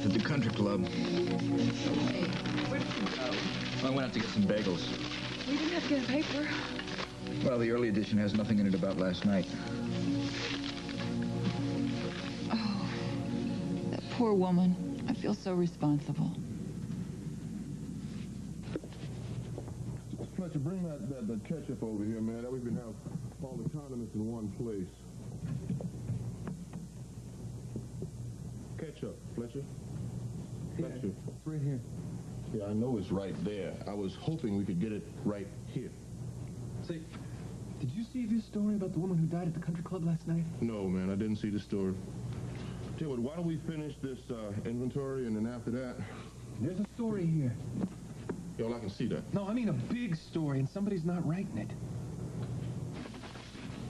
at the country club. Hey, where did you go? I went out to get some bagels. We didn't have to get a paper. Well, the early edition has nothing in it about last night. Oh, that poor woman. I feel so responsible. Fletcher, bring that ketchup over here, man. That way we can have all the condiments in one place. Ketchup, Fletcher. Fletcher. It's right here. Yeah, I know it's right there. I was hoping we could get it right here. Say, did you see this story about the woman who died at the country club last night? No, man, I didn't see the story. Tell you what, why don't we finish this inventory, and then after that... There's a story here. Yo, I can see that. No, I mean a big story, and somebody's not writing it.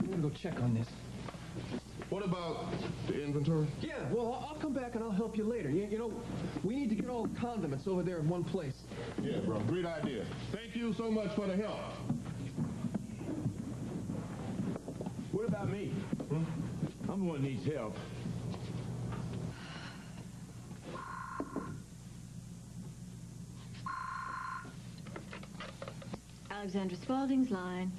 I'm gonna go check on this. What about the inventory? Yeah, well, I'll come back and I'll help you later. You know, we need to get all the condiments over there in one place. Yeah, bro, great idea. Thank you so much for the help. What about me? I'm the one who needs help. Alexandra Spaulding's line.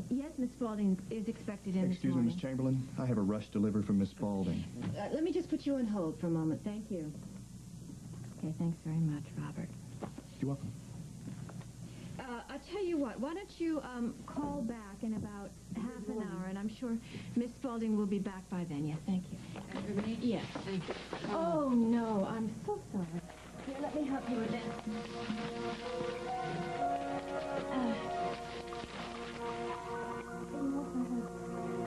Yes, Miss Spaulding is expected in Excuse this me, morning. Miss Chamberlain. I have a rush delivery from Miss Spaulding. Let me just put you on hold for a moment. Thank you. Okay, thanks very much, Robert. You're welcome. I'll tell you what. Why don't you call back in about half an hour, and I'm sure Miss Spaulding will be back by then. Yeah, thank you. For me? Yes. Thank you. Oh, no, I'm so sorry. Here, let me help you with this.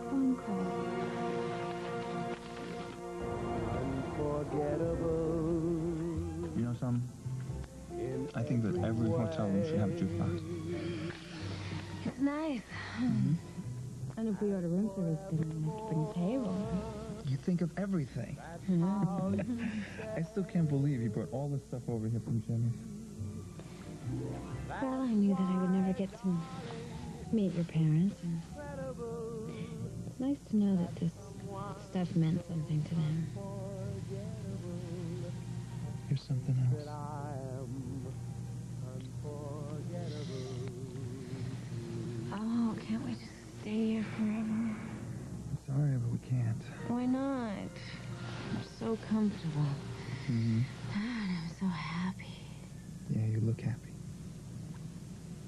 Phone call. You know something? I think that every hotel room should have a jukebox. It's nice. And if we order room service, then we have to bring payroll. You think of everything. I still can't believe you brought all this stuff over here from Jimmy's. Well, I knew that I would never get to meet your parents, and it's nice to know that this stuff meant something to them. Here's something else. Oh, can't we just stay here forever? Sorry, but we can't. Why not? I'm so comfortable. Mm-hmm. And I'm so happy. Yeah, you look happy.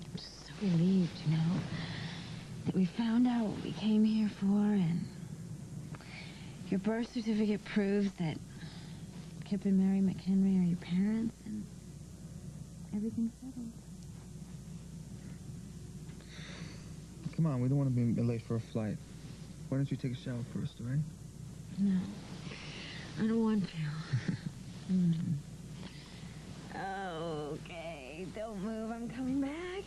I'm just so relieved, you know, that we found out what we came here for, and your birth certificate proves that Kip and Mary McHenry are your parents, and everything's settled. Come on, we don't want to be late for a flight. Why don't you take a shower first, all right? No, I don't want to. Okay, don't move. I'm coming back.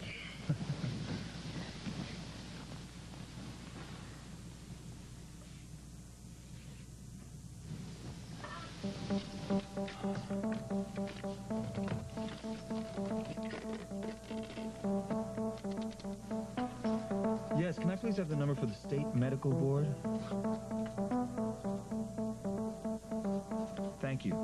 Yes, can I please have the number for the State Medical Board? Thank you.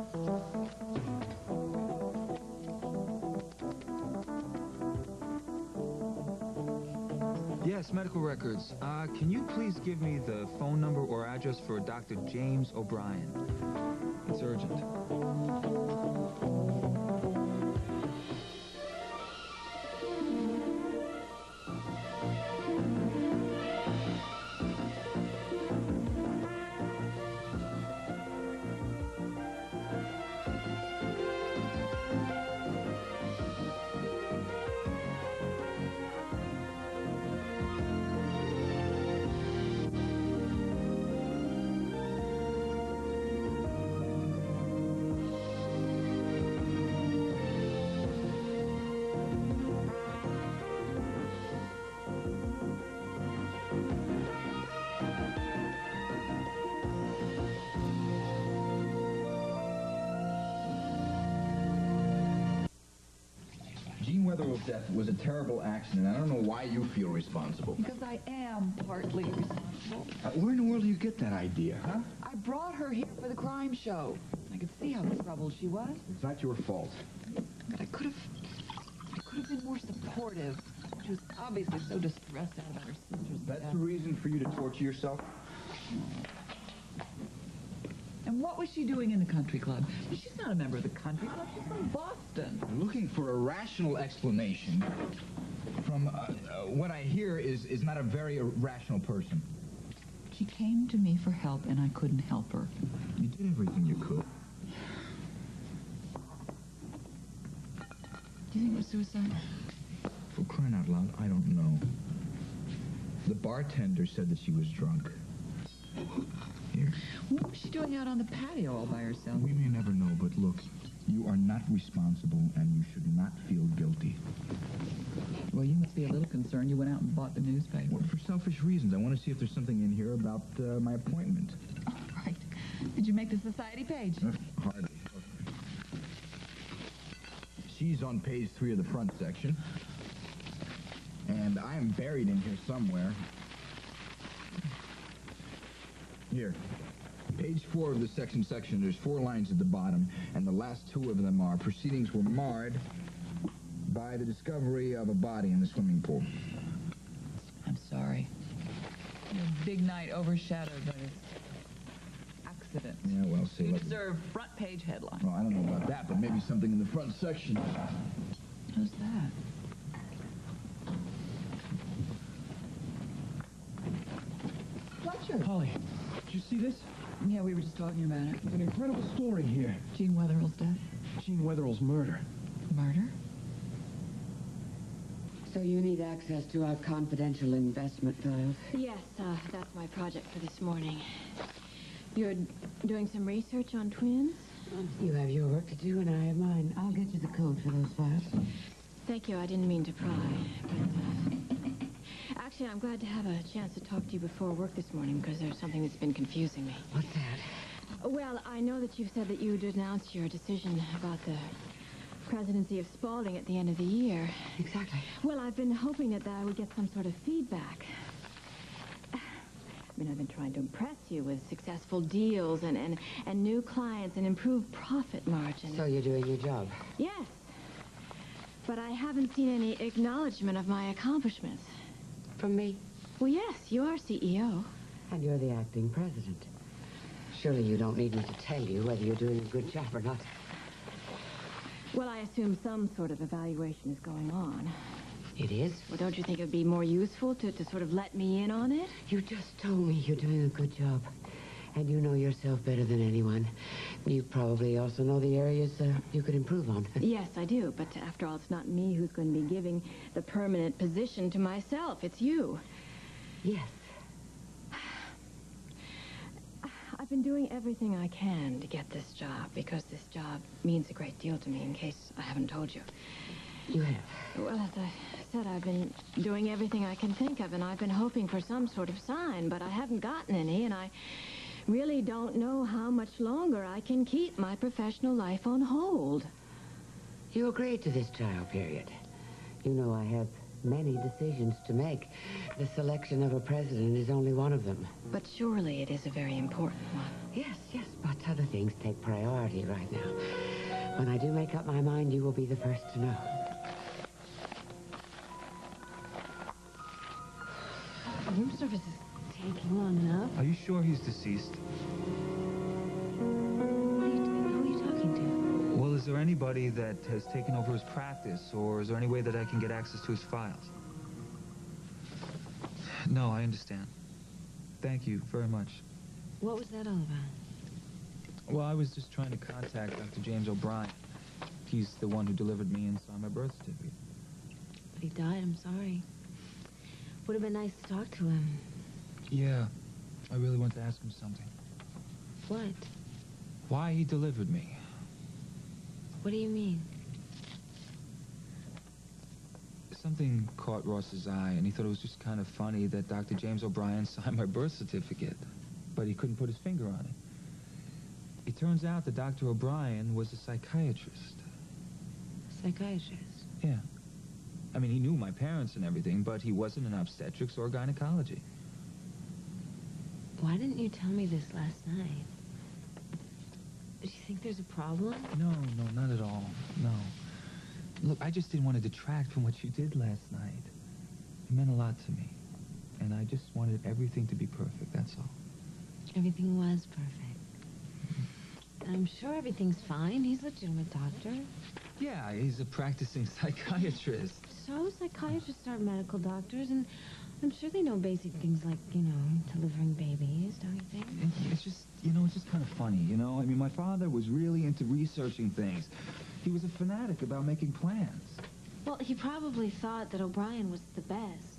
Yes, medical records. Can you please give me the phone number or address for Dr. James O'Brien? It's urgent. Gene Weatherall's death was a terrible accident. I don't know why you feel responsible. Because I am partly responsible. Where in the world do you get that idea, huh? I brought her here for the crime show. I I could see how troubled she was. It's not your fault. But I could have been more supportive. She was obviously so distressed out about her sister's That's death. the reason for you to torture yourself? And what was she doing in the country club? She's not a member of the country club. She's from Boston. I'm looking for a rational explanation from what I hear is not a very rational person. She came to me for help, and I couldn't help her. You did everything you could. Do you think it was suicide? For crying out loud, I don't know. The bartender said that she was drunk. Here. What was she doing out on the patio all by herself? We may never know, but look, you are not responsible, and you should not feel guilty. Well, you must be a little concerned you went out and bought the newspaper. Well, for selfish reasons. I want to see if there's something in here about my appointment. Oh, right. Did you make the society page? Hardly. She's on page 3 of the front section. And I am buried in here somewhere. Here. Page 4 of the section. There's 4 lines at the bottom, and the last 2 of them are, proceedings were marred by the discovery of a body in the swimming pool. I'm sorry. Your big night overshadowed by this accident. Yeah, well, see. You deserve front page headline. Well, I don't know about that, but maybe something in the front section. Who's that? Fletcher. Polly, did you see this? Yeah, we were just talking about it. It's an incredible story here. Gene Wetherell's death. Gene Wetherell's murder. Murder? So you need access to our confidential investment files? Yes, that's my project for this morning. You're doing some research on twins? You have your work to do, and I have mine. I'll get you the code for those files. Thank you. I didn't mean to pry. But, actually, I'm glad to have a chance to talk to you before work this morning because there's something that's been confusing me. What's that? Well, I know that you've said that you would announce your decision about the presidency of Spaulding at the end of the year. Exactly. Well, I've been hoping that I would get some sort of feedback. I mean, I've been trying to impress you with successful deals and new clients and improved profit margins. So you're doing your job? Yes. But I haven't seen any acknowledgement of my accomplishments. From me? Well, yes, you are CEO. And you're the acting president. Surely you don't need me to tell you whether you're doing a good job or not. Well, I assume some sort of evaluation is going on. It is? Well, don't you think it would be more useful to sort of let me in on it? You just told me you're doing a good job. And you know yourself better than anyone. You probably also know the areas you could improve on. Yes, I do. But after all, it's not me who's going to be giving the permanent position to myself. It's you. Yes. I've been doing everything I can to get this job because this job means a great deal to me, in case I haven't told you. You have. Well, as I said, I've been doing everything I can think of, and I've been hoping for some sort of sign, but I haven't gotten any, and I really don't know how much longer I can keep my professional life on hold. You agreed to this trial period. You know I have many decisions to make. The selection of a president is only one of them. But surely it is a very important one. Yes, but other things take priority right now. When I do make up my mind, you will be the first to know. Room service is taking long enough. Are you sure he's deceased? Who are you talking to? Well, is there anybody that has taken over his practice, or is there any way that I can get access to his files? No, I understand. Thank you very much. What was that all about? Well, I was just trying to contact Dr. James O'Brien. He's the one who delivered me and signed my birth certificate. But he died, I'm sorry. Would have been nice to talk to him. Yeah, I really want to ask him something. What? Why he delivered me. What do you mean? Something caught Ross's eye, and he thought it was just kind of funny that Dr. James O'Brien signed my birth certificate, but he couldn't put his finger on it. It turns out that Dr. O'Brien was a psychiatrist. Psychiatrist? Yeah. I mean, he knew my parents and everything, but he wasn't in obstetrics or gynecology. Why didn't you tell me this last night? Do you think there's a problem? No, not at all. No. Look, I just didn't want to detract from what you did last night. It meant a lot to me. And I just wanted everything to be perfect, that's all. Everything was perfect. I'm sure everything's fine. He's a legitimate doctor. Yeah, he's a practicing psychiatrist. So psychiatrists are medical doctors, and I'm sure they know basic things like, delivering babies, don't you think? It's just, it's just kind of funny, I mean, my father was really into researching things. He was a fanatic about making plans. Well, he probably thought that O'Brien was the best.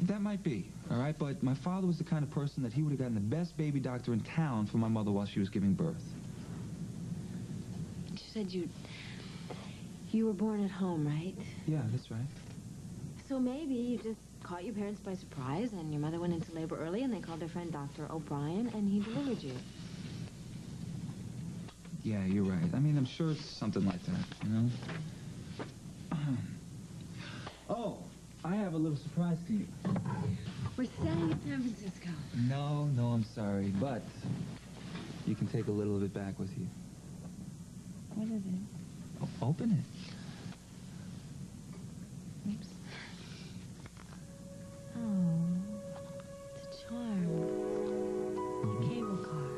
That might be, all right? But my father was the kind of person that he would have gotten the best baby doctor in town for my mother while she was giving birth. You said you were born at home, right? Yeah, that's right. So maybe you just caught your parents by surprise, and your mother went into labor early, and they called their friend Dr. O'Brien, and he delivered you. Yeah, you're right. I mean, I'm sure it's something like that, Oh, I have a little surprise for you. We're staying in San Francisco. No, I'm sorry, but you can take a little of it back with you. What is it? Open it. Oops. Oh, it's a charm. A cable car.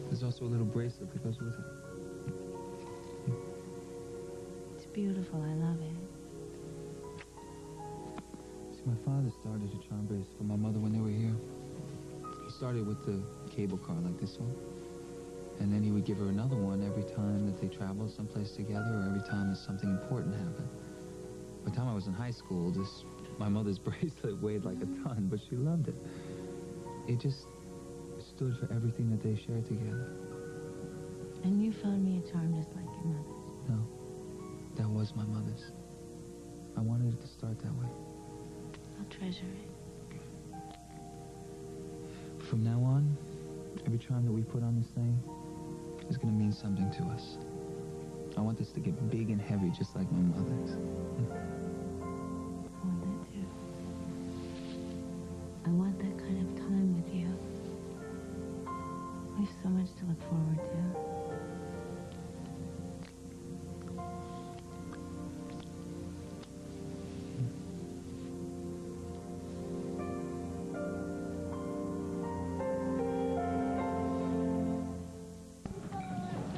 There's also a little bracelet that goes with it. It's beautiful. I love it. See, my father started a charm bracelet for my mother when they were here. He started with the cable car like this one. And then he would give her another one every time that they traveled someplace together or every time that something important happened. By the time I was in high school, my mother's bracelet weighed like a ton, but she loved it. It just stood for everything that they shared together. And you found me a charm just like your mother's. No, that was my mother's. I wanted it to start that way. I'll treasure it. From now on, every charm that we put on this thing is going to mean something to us. I want this to get big and heavy, just like my mother's. I want that too. I want that kind of time with you. We have so much to look forward to.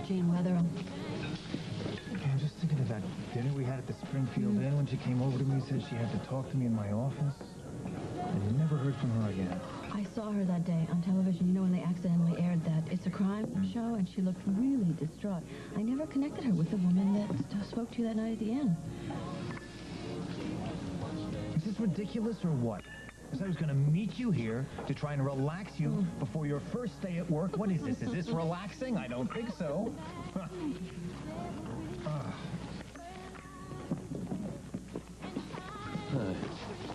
Jane Weatherall. Okay, I'm just thinking of that dinner we had at the Springfield Inn when she came over to me and said she had to talk to me in my office. I never heard from her again. I saw her that day on television, when they accidentally aired that It's a Crime show, and she looked really distraught. I never connected her with the woman that spoke to you that night at the inn. Is this ridiculous or what? Because I was going to meet you here to try and relax you before your first day at work. What is this? Is this relaxing? I don't think so.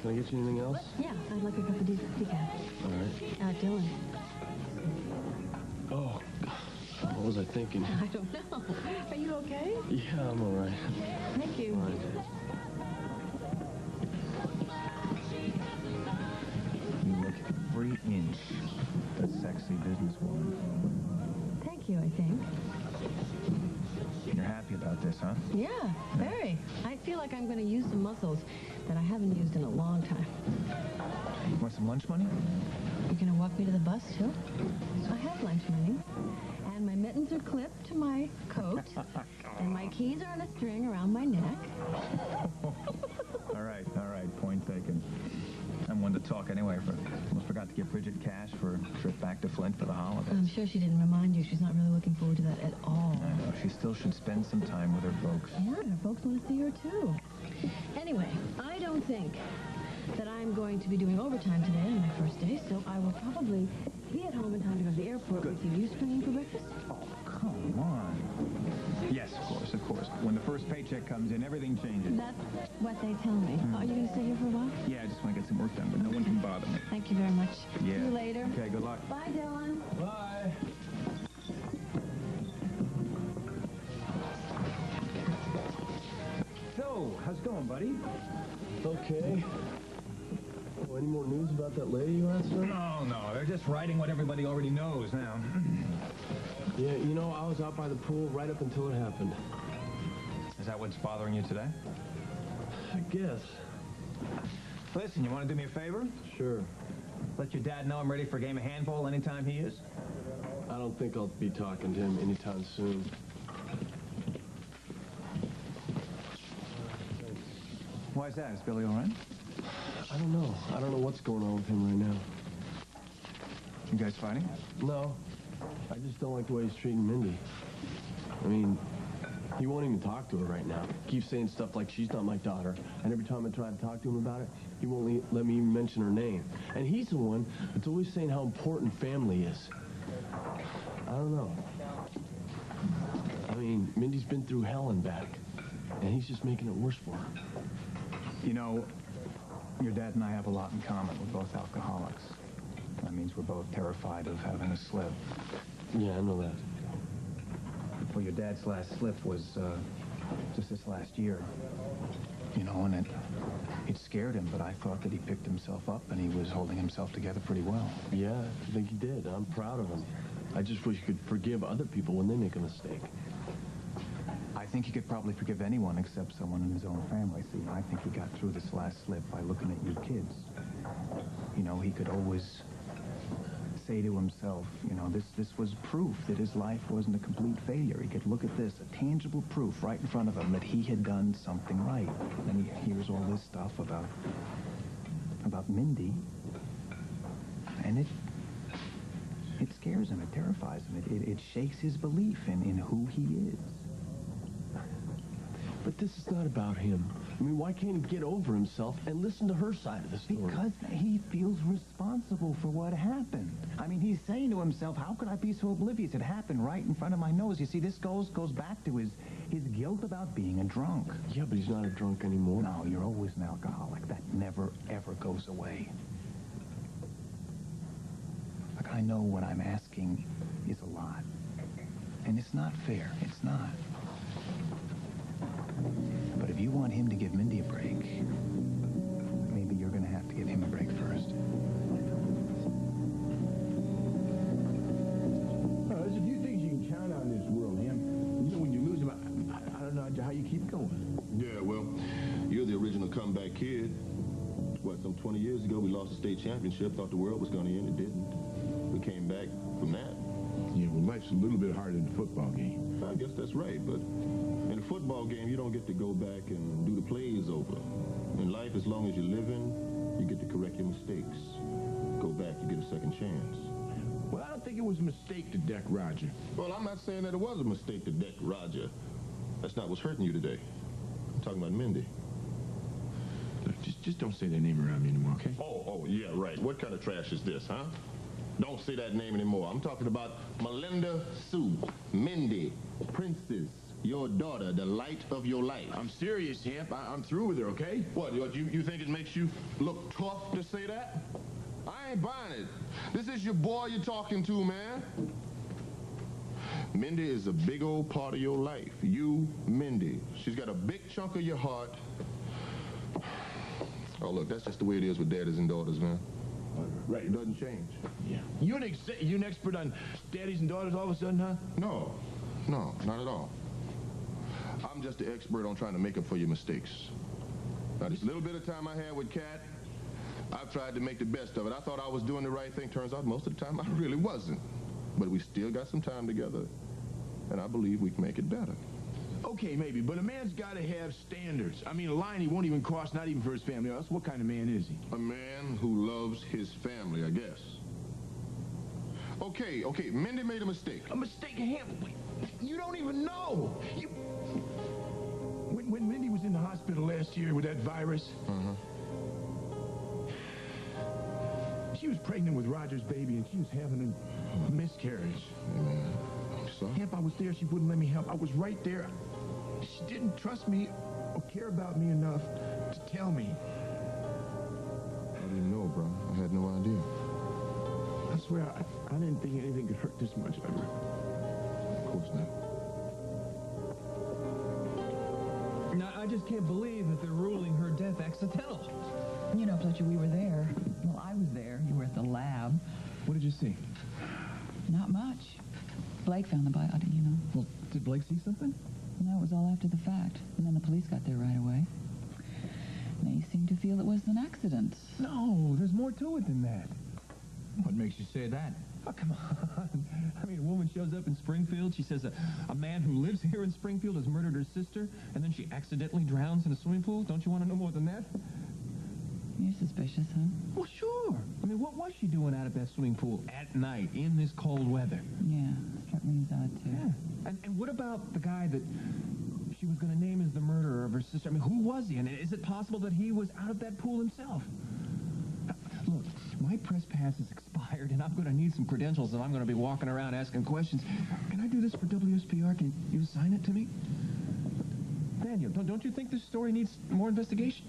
Can I get you anything else? Yeah, I'd like a cup of decaf. All right. Dylan. Oh, what was I thinking? I don't know. Are you okay? Yeah, I'm all right. Thank you. All right. You look every inch a sexy businesswoman. Thank you, I think. You're happy about this, huh? Yeah, very. I feel like I'm going to use some muscles that I haven't used in a long time. Want some lunch money? You're going to walk me to the bus, too? I have lunch money. And my mittens are clipped to my coat. And my keys are on a string around my neck. All right. Point taken. I'm one to talk anyway. Almost forgot to give Bridget cash for a trip back to Flint for the holidays. I'm sure she didn't remind you. She's not really looking forward to that at all. I know. She still should spend some time with her folks. Yeah, her folks want to see her, too. Anyway, I don't think that I'm going to be doing overtime today on my first day, so I will probably be at home in time to go to the airport with you. You staying for breakfast? Oh, come on. Yes, of course. When the first paycheck comes in, everything changes. That's what they tell me. Are you going to stay here for a while? Yeah, I just want to get some work done, but no one can bother me. Thank you very much. Yeah. See you later. Okay, good luck. Bye, Dylan. Bye. So, how's it going, buddy? Okay. Oh, any more news about that lady you asked her? No, they're just writing what everybody already knows now. Yeah, you know, I was out by the pool right up until it happened. Is that what's bothering you today? I guess. Listen, you want to do me a favor? Sure. Let your dad know I'm ready for a game of handball anytime he is. I don't think I'll be talking to him anytime soon. Why is that? Is Billy all right? I don't know. I don't know what's going on with him right now. You guys fighting? No. I just don't like the way he's treating Mindy. I mean, he won't even talk to her right now. Keeps saying stuff like she's not my daughter. And every time I try to talk to him about it, he won't let me even mention her name. And he's the one that's always saying how important family is. I don't know. I mean, Mindy's been through hell and back. And he's just making it worse for her. You know, your dad and I have a lot in common. We're both alcoholics. That means we're both terrified of having a slip. Yeah, I know that. Well, your dad's last slip was just this last year. You know, and it scared him, but I thought that he picked himself up and he was holding himself together pretty well. Yeah, I think he did. I'm proud of him. I just wish he could forgive other people when they make a mistake. I think he could probably forgive anyone except someone in his own family. See, I think he got through this last slip by looking at you kids. You know, he could always say to himself, you know, this was proof that his life wasn't a complete failure. He could look at this, a tangible proof right in front of him that he had done something right. And he hears all this stuff about Mindy, and it scares him, it terrifies him, it shakes his belief in who he is. But this is not about him. I mean, why can't he get over himself and listen to her side of the story? Because he feels responsible for what happened. I mean, he's saying to himself, how could I be so oblivious? It happened right in front of my nose. You see, this goes back to his guilt about being a drunk. Yeah, but he's not a drunk anymore. No, you're always an alcoholic. That never, ever goes away. Look, I know what I'm asking is a lot. And it's not fair. It's not. But if you want him to give Mindy a break, maybe you're going to have to give him a break first. Well, there's a few things you can count on in this world, Ham. You know, when you lose them, I don't know how you keep going. Yeah, well, you're the original comeback kid. What, some 20 years ago, we lost the state championship, thought the world was going to end. It didn't. We came back from that. Yeah, well, life's a little bit harder than the football game. I guess that's right, but in a football game, you don't get to go back and do the plays over. In life, as long as you're living, you get to correct your mistakes. Go back, you get a second chance. Well, I don't think it was a mistake to deck Roger. Well, I'm not saying that it was a mistake to deck Roger. That's not what's hurting you today. I'm talking about Mindy. Look, just don't say that name around me anymore, okay? Oh, yeah, right. What kind of trash is this, huh? Don't say that name anymore. I'm talking about Melinda Sue, Mindy, Princess, your daughter, the light of your life. I'm serious, Hamp. I'm through with her, okay? What, you think it makes you look tough to say that? I ain't buying it. This is your boy you're talking to, man. Mindy is a big old part of your life. You, Mindy. She's got a big chunk of your heart. Oh, look, that's just the way it is with daddies and daughters, man. Right, it doesn't change. Yeah. You an expert on daddies and daughters all of a sudden, huh? No, not at all. I'm just the expert on trying to make up for your mistakes. Now, this little bit of time I had with Kat, I've tried to make the best of it. I thought I was doing the right thing. Turns out most of the time I really wasn't. But we still got some time together, and I believe we can make it better. Okay, maybe, but a man's got to have standards. I mean, a line he won't even cross, not even for his family. Else, what kind of man is he? A man who loves his family, I guess. Okay, Mindy made a mistake. A mistake, Hamp? You don't even know. When Mindy was in the hospital last year with that virus, she was pregnant with Roger's baby, and she was having a miscarriage. I'm sorry. Hamp, I was there. She wouldn't let me help. I was right there. She didn't trust me or care about me enough to tell me. I didn't know, bro. I had no idea. I swear, I didn't think anything could hurt this much ever. Of course not. Now, I just can't believe that they're ruling her death accidental. You know, Fletcher, we were there. Well, I was there. You were at the lab. What did you see? Not much. Blake found the body, you know. Well, did Blake see something? No, it was all after the fact. And then the police got there right away. They seem to feel it was an accident. No, there's more to it than that. What makes you say that? Oh, come on. I mean, a woman shows up in Springfield. She says a man who lives here in Springfield has murdered her sister, and then she accidentally drowns in a swimming pool. Don't you want to know more than that? You're suspicious, huh? Well, sure. I mean, what was she doing out at that swimming pool at night in this cold weather? Yeah, struck me as odd, too. Yeah. And what about the guy that she was going to name as the murderer of her sister? I mean, who was he? And is it possible that he was out of that pool himself? Look, my press pass is expired, and I'm going to need some credentials, and I'm going to be walking around asking questions. Can I do this for WSPR? Can you sign it to me? Daniel, don't you think this story needs more investigation?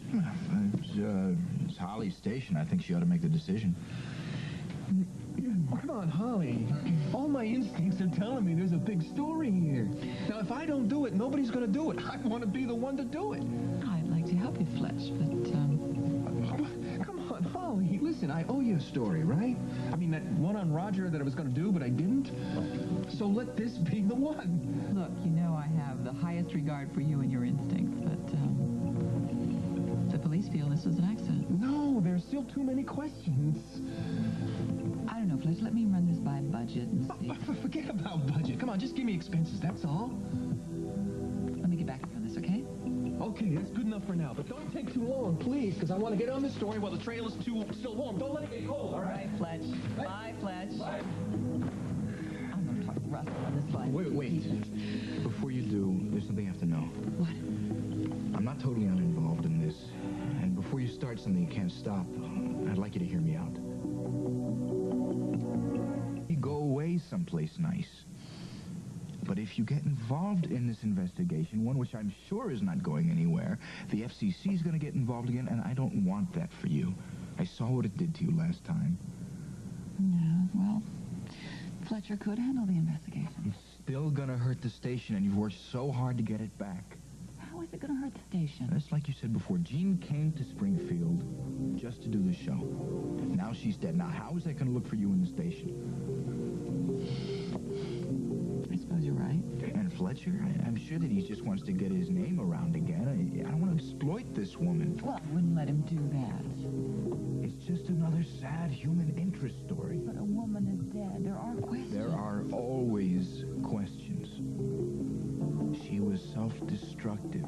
It's Holly's station. I think she ought to make the decision. Come on, Holly. All my instincts are telling me there's a big story here. Now, if I don't do it, nobody's going to do it. I want to be the one to do it. I'd like to help you, Fletch, but, Come on, Holly. Listen, I owe you a story, right? I mean, that one on Roger that I was going to do, but I didn't. So let this be the one. look, you know I have the highest regard for you and your instincts, but, the police feel this was an accident. No, there's still too many questions. I don't know, Fletch, let me run this by budget and see. Forget about budget. Come on, just give me expenses, that's all. Let me get back to you on this, okay? Okay, that's good enough for now, but don't take too long, please, because I want to get on this story while the trail is still warm. Don't let it get cold, all right? Bye, Fletch. Bye, Fletch. Bye. I'm going to talk to Russ on this line. Wait. Before you do, there's something I have to know. What? I'm not totally uninvolved in this. And before you start something you can't stop, I'd like you to hear me out. You go away someplace nice. But if you get involved in this investigation, one which I'm sure is not going anywhere, the FCC is going to get involved again, and I don't want that for you. I saw what it did to you last time. Yeah, well, Fletcher could handle the investigation. It's still going to hurt the station, and you've worked so hard to get it back. How is it going to hurt the station? It's like you said before. Jean came to Springfield just to do the show. Now she's dead. Now, how is that going to look for you in the station? I suppose you're right. And Fletcher, I'm sure that he just wants to get his name around again. I don't want to exploit this woman. Well, I wouldn't let him do that. It's just another sad human interest story. But a woman is dead. There are questions. There are always questions. She was self-destructive.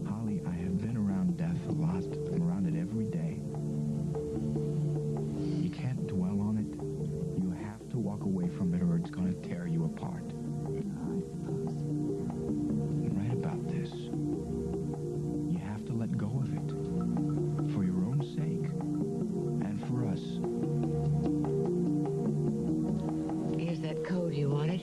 Holly, I have been around death a lot. I'm around it every day. You can't dwell on it. You have to walk away from it or it's going to tear you apart. I suppose. Right about this. You have to let go of it. For your own sake. And for us. Here's that code you wanted.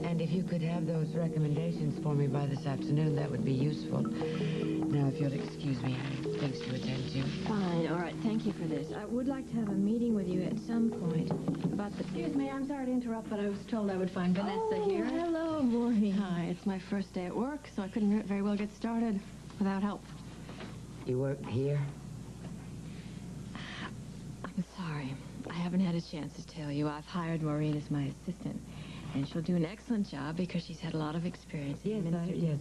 And if you could have those recommendations for me by this afternoon, that would be useful. Now, if you'll excuse me, I have things to attend to. Fine, all right, thank you for this. I would like to have a meeting with you at some point about the... Excuse me, I'm sorry to interrupt, but I was told I would find Vanessa here. Hello, Maureen. Hi, it's my first day at work, so I couldn't very well get started without help. You work here? I'm sorry. I haven't had a chance to tell you. I've hired Maureen as my assistant, and she'll do an excellent job because she's had a lot of experience. Yes,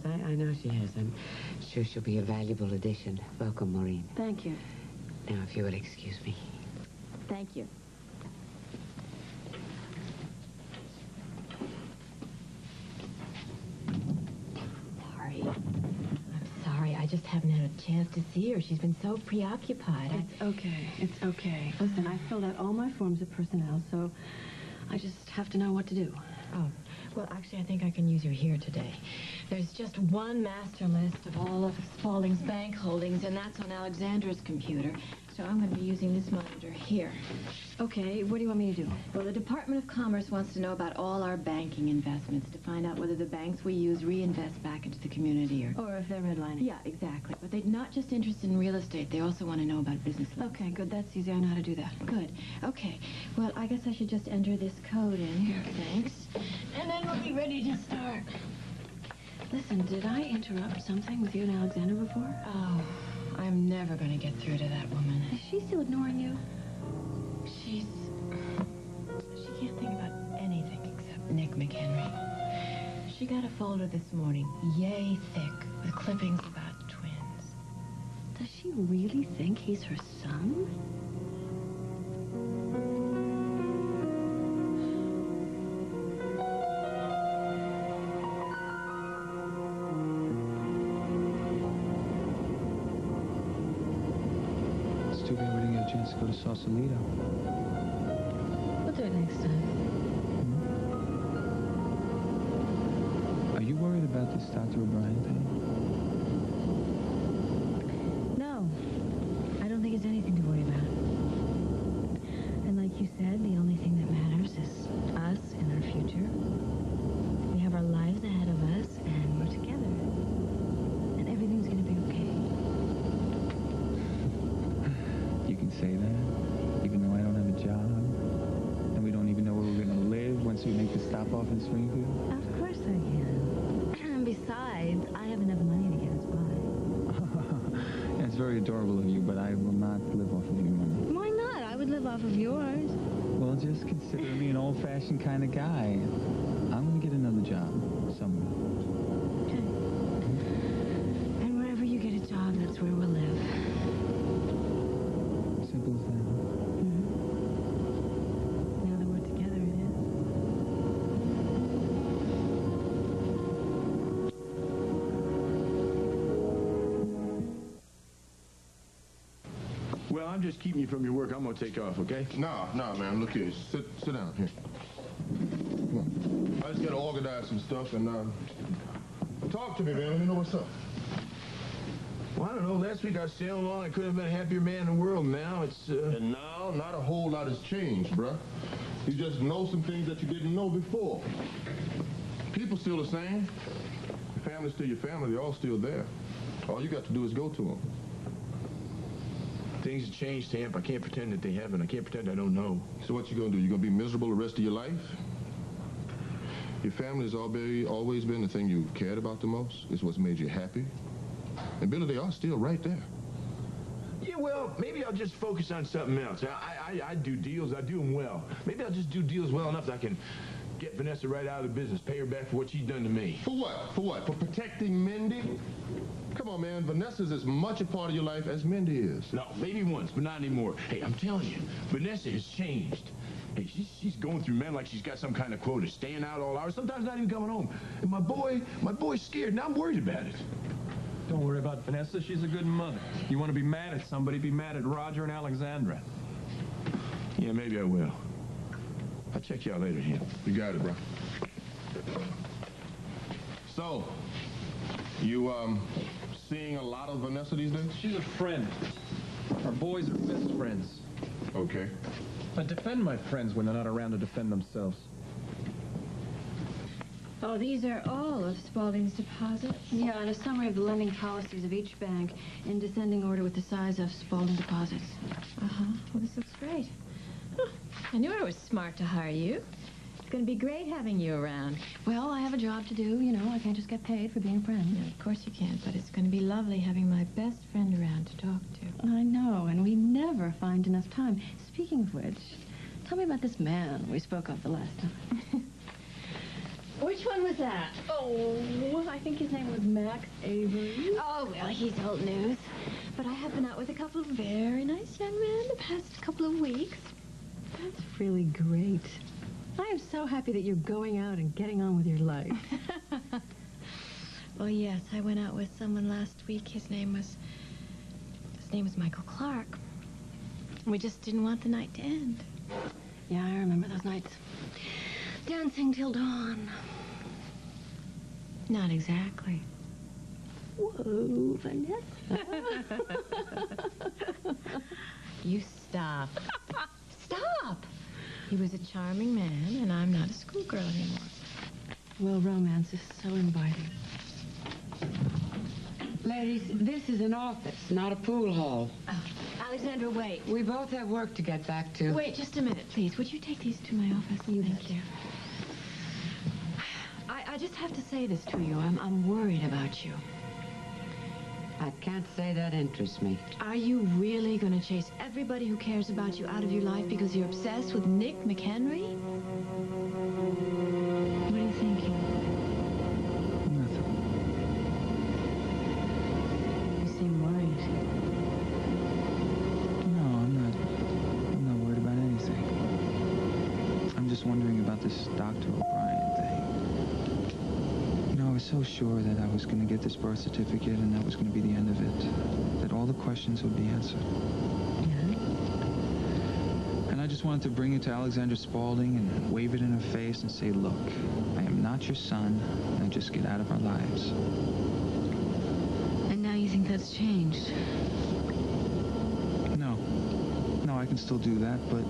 I know she has. I'm sure she'll be a valuable addition. Welcome, Maureen. Thank you. Now, if you would excuse me. Thank you. Sorry, I just haven't had a chance to see her. She's been so preoccupied. It's okay. It's okay. Listen, I filled out all my forms of personnel, so I just have to know what to do. Oh, well, actually, I think I can use you here today. There's just one master list of all of Spaulding's bank holdings, and that's on Alexandra's computer. So I'm going to be using this monitor here. Okay, what do you want me to do? Well, the Department of Commerce wants to know about all our banking investments to find out whether the banks we use reinvest back into the community Or if they're redlining. Yeah, exactly. But they're not just interested in real estate. They also want to know about business loans. Okay, good. That's easy. I know how to do that. Good. Okay. Well, I guess I should just enter this code in here. Thanks. And then we'll be ready to start. Listen, did I interrupt something with you and Alexandra before? Oh, I'm never going to get through to that woman. Is she still ignoring you? She can't think about anything except Nick she got a folder this morning, yay thick, with clippings about twins. Does she really think he's her son? It's too bad we didn't get a chance to go to Sausalito. We'll do it next time. Are you worried about this Dr. O'Brien thing? No, I don't think it's anything to worry about. And like you said, the only thing that matters is us and our future. We have our lives ahead of us, and we're together. And everything's gonna be okay. You can say that, even though I don't have a job, and we don't even know where we're gonna live once we make the stop off in Springfield. Of course I can. And besides, I have enough money to get us by. It's very adorable of you, but I will not live off of your money. Why not? I would live off of yours. Well, just consider me an old-fashioned kind of guy. I'm gonna get another job somewhere. Okay. And wherever you get a job, that's where we'll live. Simple as that. Now that we're together, it is. Well, I'm just keeping you from your work. I'm gonna take off, okay? No, man. Look here. Sit down here. Come on. I just gotta organize some stuff and talk to me, man. Let me know what's up. Well, I don't know. Last week I was sailing along. I couldn't have been a happier man in the world. Now it's, And now, not a whole lot has changed, bruh. You just know some things that you didn't know before. People still the same. Your family's still your family. They're all still there. All you got to do is go to them. things have changed, Tamp. I can't pretend that they haven't. I can't pretend I don't know. So what you gonna do? You gonna be miserable the rest of your life? Your family's always been the thing you cared about the most. It's what's made you happy. And Billy, they are still right there. Yeah, well, maybe I'll just focus on something else. I do deals. I do them well. Maybe I'll just do deals well enough that I can get Vanessa right out of the business, pay her back for what she's done to me. For what? For what? For protecting Mindy? Come on, man. Vanessa's as much a part of your life as Mindy is. No, maybe once, but not anymore. Hey, I'm telling you, Vanessa has changed. Hey, she's going through men like she's got some kind of quota, staying out all hours, sometimes not even coming home. And my boy's scared. Now I'm worried about it. Don't worry about Vanessa. She's a good mother. You want to be mad at somebody, be mad at Roger and Alexandra. Yeah, maybe I will. I'll check you out later, Ham. You got it, bro. So, you, seeing a lot of Vanessa these days? She's a friend. Our boys are best friends. Okay. I defend my friends when they're not around to defend themselves. Oh, these are all of Spaulding's deposits? Yeah, and a summary of the lending policies of each bank in descending order with the size of Spaulding deposits. Uh-huh. Well, this looks great. Huh. I knew I was smart to hire you. It's going to be great having you around. Well, I have a job to do, you know. I can't just get paid for being a friend. No, of course you can't, but it's going to be lovely having my best friend around to talk to. I know, and we never find enough time. Speaking of which, tell me about this man we spoke of the last time. Which one was that? Oh, I think his name was Max Avery. Oh, well, he's old news. But I have been out with a couple of very nice young men the past couple of weeks. That's really great. I am so happy that you're going out and getting on with your life. Well, yes, I went out with someone last week. His name was Michael Clark. We just didn't want the night to end. Yeah, I remember those nights. Dancing till dawn. Not exactly. Whoa, Vanessa. You stop. Stop! He was a charming man, and I'm not a schoolgirl anymore. Well, romance is so inviting. Ladies, this is an office, not a pool hall. Oh, Alexandra, wait. We both have work to get back to. Wait just a minute, please. Would you take these to my office? Thank you. I just have to say this to you. I'm worried about you. I can't say that interests me. Are you really going to chase everybody who cares about you out of your life because you're obsessed with Nick McHenry? What are you thinking? wondering about this Dr. O'Brien thing. You know, I was so sure that I was going to get this birth certificate and that was going to be the end of it. That all the questions would be answered. And I just wanted to bring it to Alexandra Spaulding and wave it in her face and say, look, I am not your son. Now just get out of our lives. And now you think that's changed? No, I can still do that, but...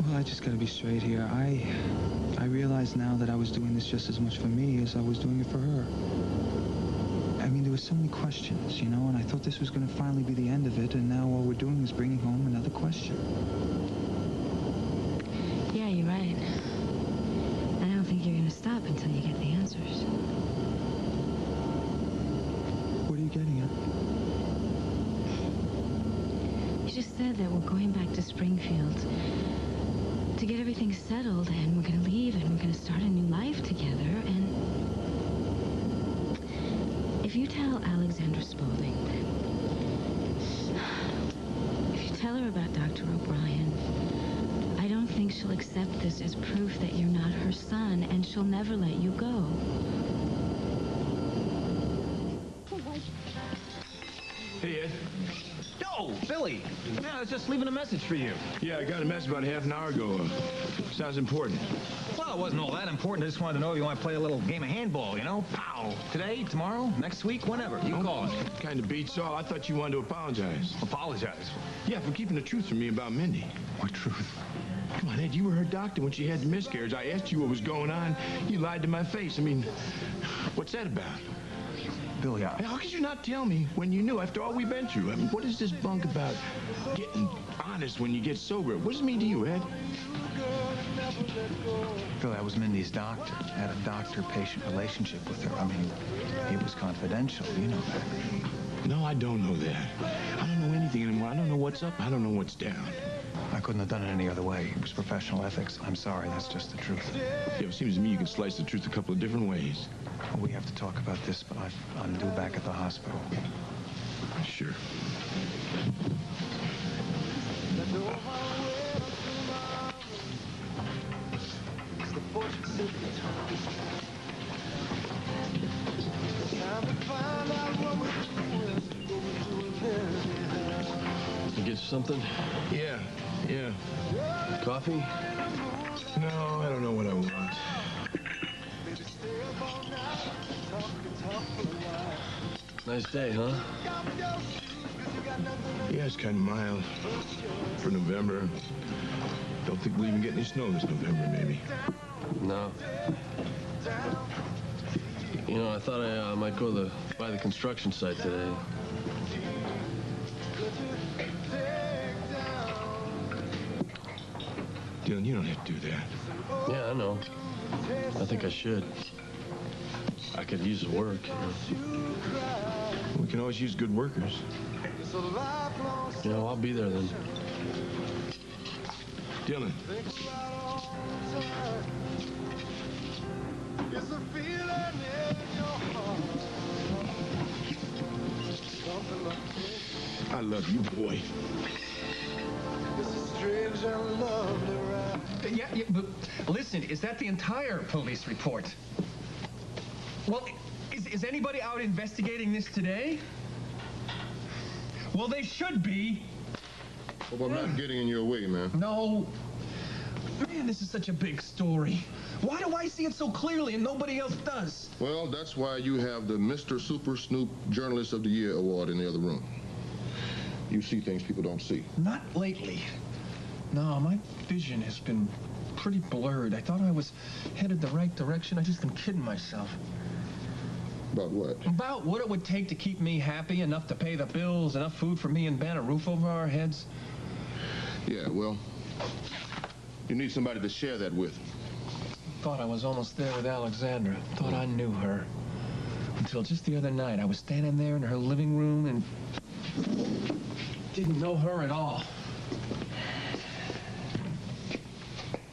Well, I just gotta be straight here. I realize now that I was doing this just as much for me as I was doing it for her. I mean, there were so many questions, you know, and I thought this was gonna finally be the end of it, and now all we're doing is bringing home another question. Yeah, you're right. I don't think you're gonna stop until you get the answers. What are you getting at? You just said that we're going back to Springfield to get everything settled, and we're going to leave, and we're going to start a new life together, and if you tell Alexandra Spaulding, if you tell her about Dr. O'Brien, I don't think she'll accept this as proof that you're not her son, and she'll never let you go. Hey, Ed. Oh, Billy. Yeah, I was just leaving a message for you. Yeah, I got a message about half an hour ago. Sounds important. Well, it wasn't all that important. I just wanted to know if you want to play a little game of handball, you know? Pow! Today, tomorrow, next week, whenever. You call it. Kind of beats all. I thought you wanted to apologize. Apologize? Yeah, for keeping the truth from me about Mindy. What truth? Come on, Ed, you were her doctor when she had the miscarriage. I asked you what was going on. You lied to my face. I mean, what's that about? Billy, How could you not tell me when you knew after all we've been through? I mean, what is this bunk about getting honest when you get sober? What does it mean to you, Ed? Billy, I was Mindy's doctor. I had a doctor-patient relationship with her. I mean, it was confidential. You know that. No, I don't know that. I don't know anything anymore. I don't know what's up. I don't know what's down. I couldn't have done it any other way. It was professional ethics. I'm sorry. That's just the truth. Yeah, it seems to me you can slice the truth a couple of different ways. We have to talk about this, but I'm due back at the hospital. Sure. You get something? Yeah. Coffee? No, I don't know what I want. Nice day, huh? Yeah, it's kind of mild for November. Don't think we'll even get any snow this November, maybe. No. You know, I thought I might go by the construction site today. Dylan, you don't have to do that. Yeah, I know. I think I should. I could use the work, you know. We can always use good workers. You know, I'll be there then. Dylan. I love you, boy. Yeah, but listen, is that the entire police report? Well, is anybody out investigating this today? Well, they should be. Well, I'm not getting in your way, man. No. Man, this is such a big story. Why do I see it so clearly and nobody else does? Well, that's why you have the Mr. Super Snoop Journalist of the Year award in the other room. You see things people don't see. Not lately. No, my vision has been pretty blurred. I thought I was headed the right direction. I just been kidding myself. About what? About what it would take to keep me happy, enough to pay the bills, enough food for me and Ben, a roof over our heads. Yeah, well, you need somebody to share that with. Thought I was almost there with Alexandra. Thought I knew her. Until just the other night, I was standing there in her living room and didn't know her at all.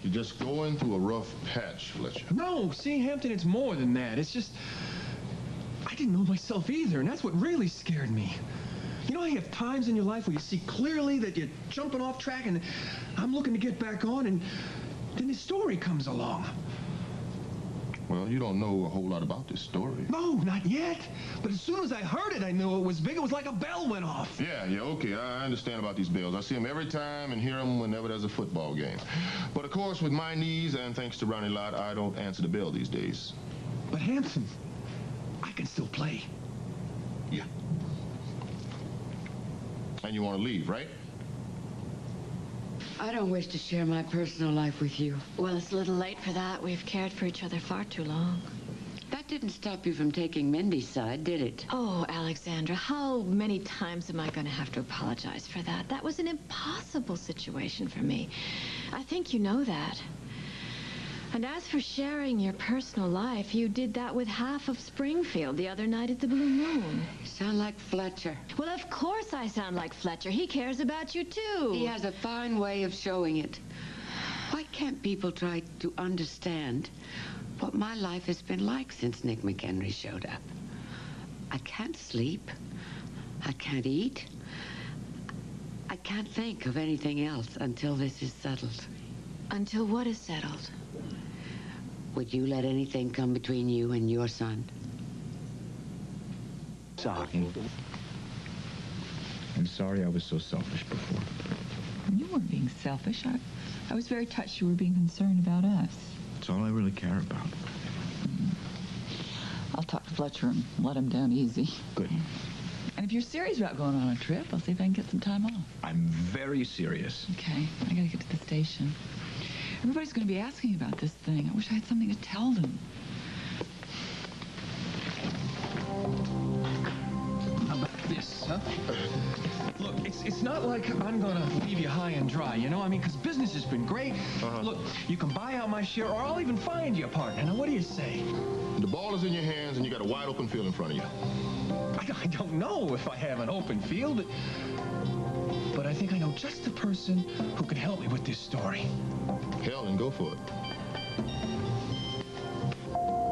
You're just going through a rough patch, Fletcher. No, see, Hampton, it's more than that. It's just, I didn't know myself either, and that's what really scared me. You know, you have times in your life where you see clearly that you're jumping off track, and I'm looking to get back on, and then this story comes along. Well, you don't know a whole lot about this story. No, not yet. But as soon as I heard it, I knew it was big. It was like a bell went off. Yeah, okay, I understand about these bells. I see them every time and hear them whenever there's a football game. But of course, with my knees, and thanks to Ronnie Lott, I don't answer the bell these days. But Hanson, I can still play. Yeah. And you want to leave, right? I don't wish to share my personal life with you. Well, it's a little late for that. We've cared for each other far too long. That didn't stop you from taking Mindy's side, did it? Oh, Alexandra, how many times am I going to have to apologize for that? That was an impossible situation for me. I think you know that. And as for sharing your personal life, you did that with half of Springfield the other night at the Blue Moon. Sound like Fletcher. Well, of course I sound like Fletcher. He cares about you, too. He has a fine way of showing it. Why can't people try to understand what my life has been like since Nick McHenry showed up? I can't sleep. I can't eat. I can't think of anything else until this is settled. Until what is settled? Would you let anything come between you and your son? Sorry. I'm sorry I was so selfish before. You weren't being selfish. I was very touched you were being concerned about us. That's all I really care about. I'll talk to Fletcher and let him down easy. Good. And if you're serious about going on a trip, I'll see if I can get some time off. I'm very serious. Okay, I gotta get to the station. Everybody's gonna be asking about this thing. I wish I had something to tell them. About this, huh? Look, it's not like I'm gonna leave you high and dry, you know? I mean, because business has been great. Look, you can buy out my share, or I'll even find you a partner. Now, what do you say? The ball is in your hands, and you got a wide open field in front of you. I don't know if I have an open field, but I think I know just the person who can help me with this story. Hell, then go for it.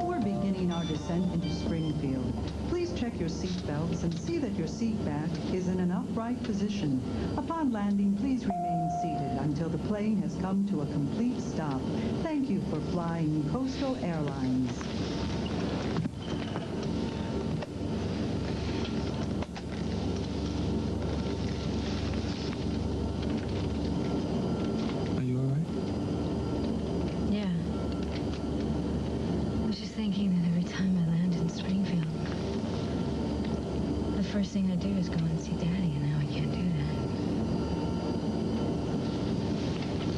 We're beginning our descent into Springfield. Please check your seat belts and see that your seat back is in an upright position. Upon landing, please remain seated until the plane has come to a complete stop. Thank you for flying Coastal Airlines. First thing I do is go and see Daddy, and now I can't do that.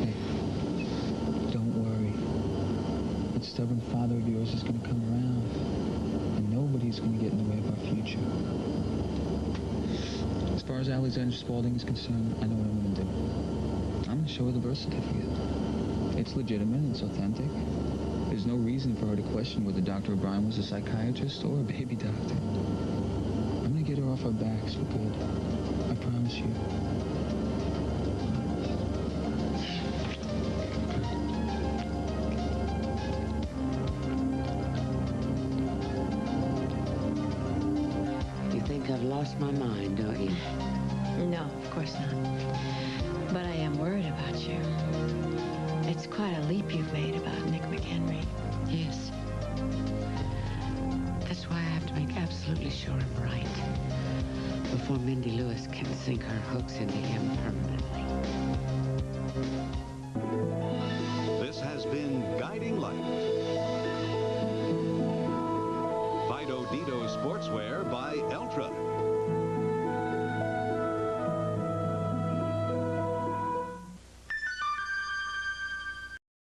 Hey, don't worry. That stubborn father of yours is going to come around, and nobody's going to get in the way of our future. As far as Alexandra Spaulding is concerned, I know what I'm going to do. I'm going to show her the birth certificate. It's legitimate, it's authentic. There's no reason for her to question whether Dr. O'Brien was a psychiatrist or a baby doctor. Get her off our backs for good. I promise you. You think I've lost my mind, don't you? No, of course not. But I am worried about you. It's quite a leap you've made about Nick McHenry. Yes. That's why I have to make absolutely sure I'm right before Mindy Lewis can sink her hooks into him permanently. This has been Guiding Light. Fido Dido Sportswear by Eltra.